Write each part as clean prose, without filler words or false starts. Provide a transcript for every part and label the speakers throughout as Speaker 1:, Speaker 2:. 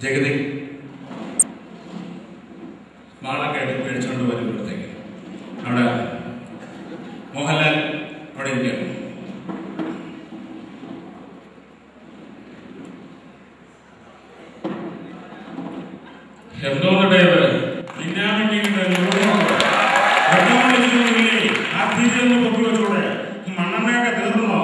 Speaker 1: ജഗതി മാളൊക്കെ മേടിച്ചുകൊണ്ട് വരുമ്പോഴത്തേക്ക് അവിടെ മോഹൻലാൽ അവിടെ ഇരിക്കുകയാണ്. എന്തോന്നിട്ടേ പൊക്കി വെച്ചോടെ മണ്ണെണ്ണയൊക്കെ തീർന്നോ?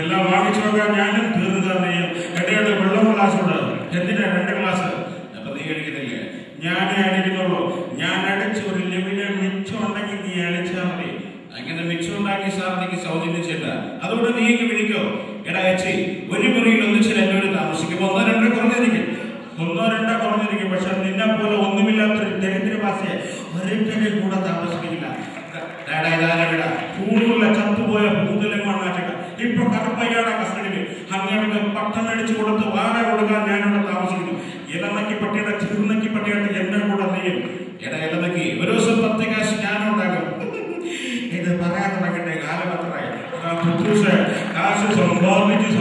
Speaker 1: എല്ലാം വാങ്ങിച്ചു നോക്കാൻ ഞാനും തീർന്നു തന്നെയും എന്റെ വെള്ളം ഗ്ലാസ്സുണ്ട്. എന്തിനാ 2 ഗ്ലാസ്? അപ്പൊ നീ അടിക്കുന്നില്ലേ? ഞാനേ അടിക്കുന്നുള്ളൂ. ഞാൻ അടിച്ച് ഒരു ലെവിലെ മിച്ചം ഉണ്ടെങ്കിൽ നീ അടിച്ചാൽ മതി. അങ്ങനെ മിച്ചം ഉണ്ടാക്കി സാർ എനിക്ക് സൗജന്യം ചെയ്യണ്ട. അതുകൊണ്ട് നീ ഇങ്ങ് വിളിക്കോ? എടാ അച്ഛി, ഒരു മുറിയിൽ ഒന്നിച്ച് രണ്ടുപേരും താമസിക്കുമ്പോൾ 1-2 കുറഞ്ഞിരിക്കും. 1-2 കുറഞ്ഞിരിക്കും. പക്ഷെ നിന്നെ പോലെ ഒന്നുമില്ലാത്തൊരു ദരിദ്രവാസിയെ ഒരിക്കലും കൂടെ താമസിക്കില്ല. കൂടുതലുള്ള ചത്തുപോയ ഭൂതലങ്ങാട്ടില്ല. ഇപ്പൊ കറുപ്പയ്യാടെ കസ്റ്റഡിയിൽ അങ്ങനെ പട്ടം മേടിച്ചു കൊടുത്ത് വാടക കൊടുക്കാൻ ഞാനിവിടെ താമസിക്കുന്നു. ഇലനക്കി പട്ടിയുടെ ചെറുനക്കി പട്ടിയായിട്ട് എന്നെ കൂടെ നീയും. എടാ ഇലനക്കി ഒരു ദിവസം 10 കാശ് ഞാനുണ്ടാകും. ഇത് പറയാൻ തുടങ്ങട്ടെ. കാലം അത്രയായി. കാശ് സമ്പാദിച്ച്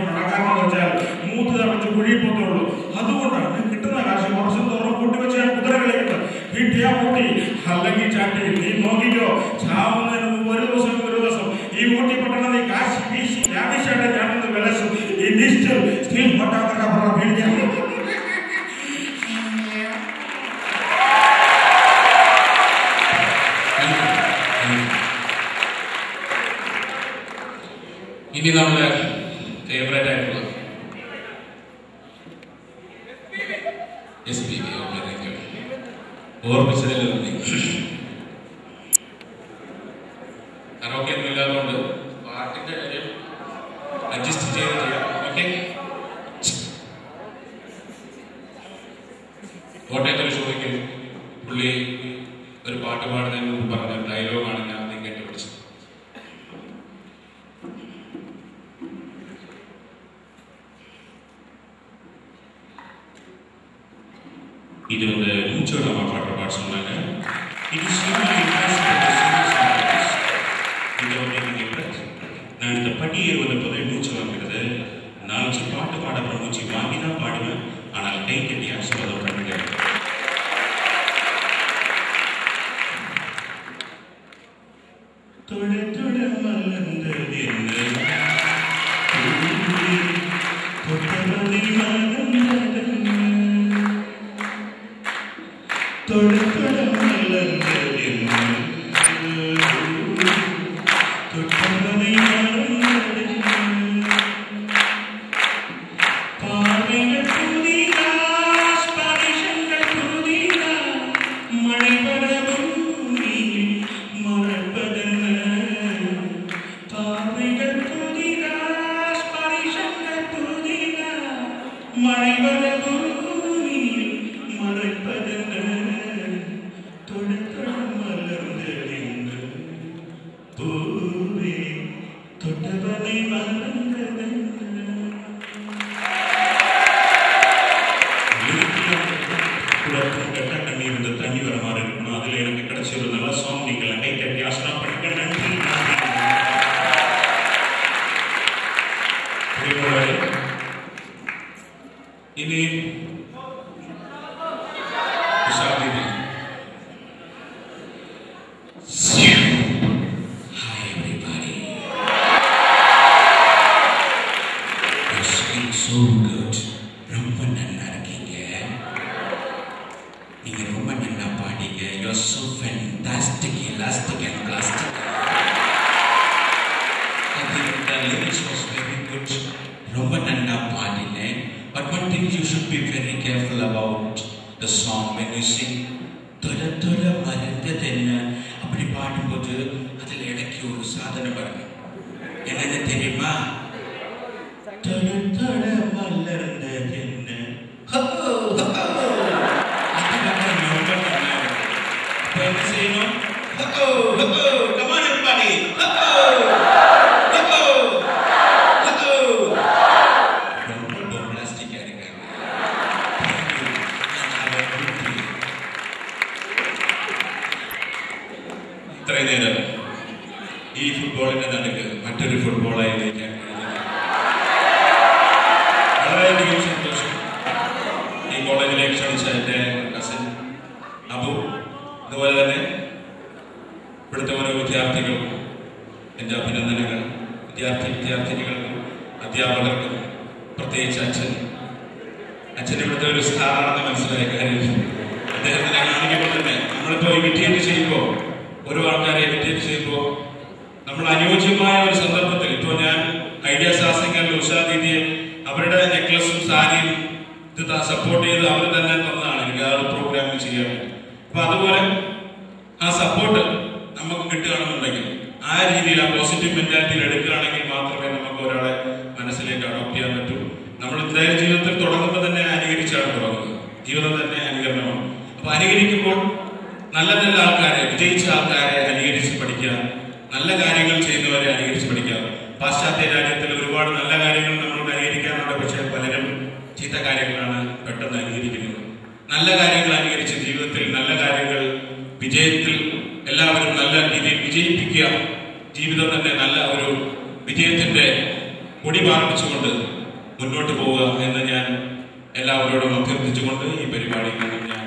Speaker 1: പണക്കാരെന്ന് വെച്ചാൽ മൂത്ത് തറച്ച് കുഴി പോത്തുള്ളൂ. അതുകൊണ്ടാണ് കിട്ടുന്ന കാശ് വർഷം തോറും കൂട്ടിവെച്ച് ഞാൻ കുതിര കളിക്കുന്നത്. കിട്ടിയാ കൂട്ടി, അല്ലെങ്കിൽ ചാട്ടി. നീ നോക്കിക്കോ, ചാവുന്നതിന് മുമ്പ് ഒരു ദിവസം ഈ ഊട്ടി പട്ടണം നീ കാശ് വീശി ലാവിശായിട്ട് ഞാനൊന്ന് വിലസും. ഈ ഡിജിറ്റൽ സ്റ്റീൽ പട്ടാക്കട്ട പേടിക്കാൻ ഇനി നമ്മുടെ ഫേവറേറ്റ് ആയിട്ടുള്ള SPB ഓർമ്മിച്ചതിൽ കറോക്കെ ഒന്നും ഇല്ലാത്തതുകൊണ്ട് പാട്ടിന്റെ കാര്യം അഡ്ജസ്റ്റ് ചെയ്ത് ചെയ്യാം. ഓക്കെ, കോട്ടയത്തെ ഒരു ഷോയ്ക്ക് പുള്ളി ഒരു പാട്ട് പാടുന്നതിന് മുമ്പ് പറഞ്ഞ ഡയലോഗാണ് ഞാൻ ആദ്യം കേട്ടുപിടിച്ചത്. இது மூச்சோட பாடுற பாட்டு சொன்னாங்க. இது நான் இந்த படியை வந்தபோது மூச்சு வாங்கிறது. நான் வச்சு பாட்டு பாடுற மூச்சு வாங்கி தான் பாடுவேன். ஆனால் கை கட்டி ஆசீர்வாதம் பண்ணுங்க. தொட தொட மலர்ந்தது என்ன தொட்டபடி மலர்ந்தது தொட தொட மலர்ந்தது என்ன தொட்டபடி மலர்ந்தது பார்வைகள் புதிதா ஸ்பரிசங்கள் புதிதா மழை பரவும் மறப்பதென்ன பார்வைகள் புதிதா ஸ்பரிசங்கள் புதிதா மழை பரவும் மறைப்பதென்ன தொடுத்தொட மலர்ந்ததென்ன பூவே தொட்டபடி மலர்ந்ததென்ன. கண்ணீர் தண்ணி வர மாதிரி இருக்கணும். அதுல எனக்கு கிடைச்ச ஒரு நல்ல சாங். நீங்கள் கை தட்டி ஆசனா படிக்க நன்றி. இனி Hi everybody. You're singing so good. ரொம்ப நல்லா இருக்கீங்க. நீங்க ரொம்ப நல்லா பாடிங்க. You're so fantastic, elastic and plastic. I think the lyrics was very good. ரொம்ப நல்லா பாடினேன். But one thing you should be very careful about the song when you sing. தொல தொல மறந்தது என்ன அப்படி பாடும்போது அதில் இடைக்கு ஒரு சாதனை பாருங்க. என்னன்னு தெரியுமா? தொல தொல மலர்ந்தது என்ன. என்ன செய்யணும்? ഇത്രയും നേരം ഈ ഫുട്ബോളിന്റെ നടുക്ക് മറ്റൊരു ഫുട്ബോളായി നയിക്കാൻ വളരെയധികം സന്തോഷം. ഈ കോളേജിലേക്ക് ക്ഷണിച്ച എൻ്റെ കസിൻ അബു, അതുപോലെ തന്നെ ഇവിടുത്തെ ഓരോ വിദ്യാർത്ഥികൾക്കും എൻ്റെ അഭിനന്ദനങ്ങൾ. വിദ്യാർത്ഥിനികൾക്കും അധ്യാപകർക്കും, പ്രത്യേകിച്ച് അച്ഛൻ ഇവിടുത്തെ ഒരു സ്റ്റാറാണെന്ന് മനസ്സിലായ കാര്യം അദ്ദേഹത്തിനെ കാണിക്കുമ്പോൾ തന്നെ നമ്മളിപ്പോൾ ഇമിറ്റേറ്റ് ചെയ്യുമ്പോൾ, ഓരോ ആൾക്കാരെ ഇമിറ്റേറ്റ് ചെയ്യുമ്പോൾ നമ്മൾ അനുയോജ്യമായ ഒരു സന്ദർഭത്തിൽ, ഇപ്പോൾ ഞാൻ ഐഡിയ ശാസ്ത്രജ്ഞർ ഉഷാ ദീദിയെ അവരുടെ നെക്ലസും സാരിയും ഇത് സപ്പോർട്ട് ചെയ്ത് അവർ തന്നെ തന്നതാണ് എനിക്ക് ആ ഒരു പ്രോഗ്രാമിൽ ചെയ്യാൻ വേണ്ടി. അപ്പൊ അതുപോലെ ആ സപ്പോർട്ട് നമുക്ക് കിട്ടുകയാണെന്നുണ്ടെങ്കിൽ, ആ രീതിയിൽ ആ പോസിറ്റീവ് മെന്റാലിറ്റിയിൽ എടുക്കുകയാണെങ്കിൽ മാത്രമേ നമുക്ക് ഒരാളെ മനസ്സിലേക്ക് അഡോപ്റ്റ് ചെയ്യാൻ പറ്റൂ. നമ്മൾ എന്തായാലും ജീവിതത്തിൽ തുടങ്ങുമ്പോൾ തന്നെ അനുകരിച്ചാണ് തുടങ്ങുന്നത്. ജീവിതം തന്നെ അനുകരണമാണ്. അപ്പൊ അനുകരിക്കുമ്പോൾ നല്ല നല്ല ആൾക്കാരെ, വിജയിച്ച ആൾക്കാരെ അനുകരിച്ച് പഠിക്കുക, നല്ല കാര്യങ്ങൾ ചെയ്യുന്നവരെ അനുകരിച്ച് പഠിക്കുക. പാശ്ചാത്യ രാജ്യത്തിൽ ഒരുപാട് നല്ല കാര്യങ്ങൾ നമ്മൾക്ക് അനുകരിക്കാറുണ്ട്. പക്ഷെ പലരും ചീത്ത കാര്യങ്ങളാണ് പെട്ടെന്ന് അനുകരിക്കുന്നത്. നല്ല കാര്യങ്ങൾ അനുകരിച്ച് ജീവിതത്തിൽ നല്ല കാര്യങ്ങൾ, വിജയത്തിൽ എല്ലാവരും നല്ല രീതിയിൽ വിജയിപ്പിക്കുക. ജീവിതം തന്നെ നല്ല ഒരു വിജയത്തിന്റെ കൊടി പാർപ്പിച്ചുകൊണ്ട് മുന്നോട്ട് പോവുക എന്ന് ഞാൻ എല്ലാവരോടും അഭ്യർത്ഥിച്ചുകൊണ്ട് ഈ പരിപാടിയിൽ നിന്നും ഞാൻ